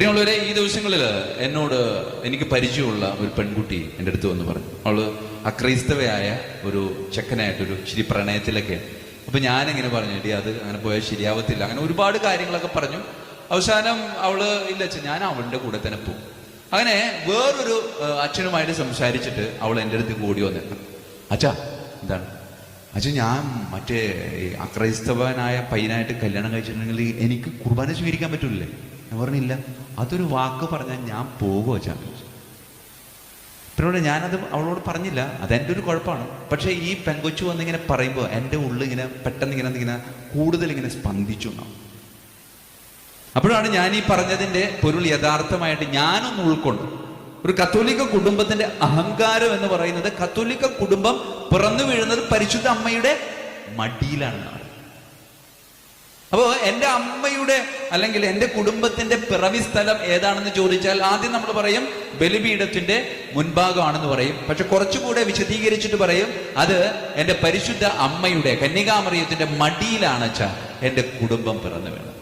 പ്രിയമുള്ളവരെ, ഈ ദിവസങ്ങളിൽ എനിക്ക് പരിചയമുള്ള ഒരു പെൺകുട്ടി എൻ്റെ അടുത്ത് വന്ന് പറഞ്ഞു. അവള് അക്രൈസ്തവയായ ഒരു ചെക്കനായിട്ടൊരു ഇച്ചിരി പ്രണയത്തിലൊക്കെ. അപ്പൊ ഞാനിങ്ങനെ പറഞ്ഞു, എടി അത് അങ്ങനെ പോയാൽ ശരിയാവത്തില്ല, അങ്ങനെ ഒരുപാട് കാര്യങ്ങളൊക്കെ പറഞ്ഞു. അവസാനം അവള് ഇല്ല അച്ഛൻ, ഞാൻ അവളുടെ കൂടെ തന്നെ പോകും. അങ്ങനെ വേറൊരു അച്ഛനുമായിട്ട് സംസാരിച്ചിട്ട് അവൾ എൻ്റെ അടുത്ത് കൂടി വന്നിട്ട്, അച്ഛാ എന്താണ് അച്ഛൻ, ഞാൻ മറ്റേ അക്രൈസ്തവനായ പയ്യനായിട്ട് കല്യാണം കഴിച്ചിട്ടുണ്ടെങ്കിൽ എനിക്ക് കുർബാന സ്വീകരിക്കാൻ പറ്റൂലേ? ഞാൻ പറഞ്ഞില്ല, അതൊരു വാക്ക് പറഞ്ഞാൽ ഞാൻ പോകുമോ അച്ഛാ? പിന്നെ ഞാനത് അവളോട് പറഞ്ഞില്ല, അതെൻ്റെ ഒരു കുഴപ്പമാണ്. പക്ഷേ ഈ പെങ്കൊച്ചു വന്നിങ്ങനെ പറയുമ്പോൾ എൻ്റെ ഉള്ളിങ്ങനെ പെട്ടെന്ന് ഇങ്ങനെ കൂടുതൽ ഇങ്ങനെ സ്പന്ദിച്ചു ഉണ്ടാവും. അപ്പോഴാണ് ഞാൻ ഈ പറഞ്ഞതിൻ്റെ പൊരുൾ യഥാർത്ഥമായിട്ട് ഞാനൊന്ന് ഉൾക്കൊണ്ടു. ഒരു കത്തോലിക്ക കുടുംബത്തിന്റെ അഹങ്കാരം എന്ന് പറയുന്നത്, കത്തോലിക്ക കുടുംബം പിറന്നു വീഴുന്നത് പരിശുദ്ധ അമ്മയുടെ മടിയിലാണെന്നാണ്. അപ്പോ എൻ്റെ അമ്മയുടെ അല്ലെങ്കിൽ എൻ്റെ കുടുംബത്തിന്റെ പിറവി സ്ഥലം ഏതാണെന്ന് ചോദിച്ചാൽ ആദ്യം നമ്മൾ പറയും ബലിപീഠത്തിന്റെ മുൻഭാഗമാണെന്ന് പറയും. പക്ഷെ കുറച്ചുകൂടെ വിശദീകരിച്ചിട്ട് പറയും, അത് എൻ്റെ പരിശുദ്ധ അമ്മയുടെ, കന്യകാമറിയത്തിന്റെ മടിയിലാണ് എൻ്റെ കുടുംബം പിറന്നു വീണത്.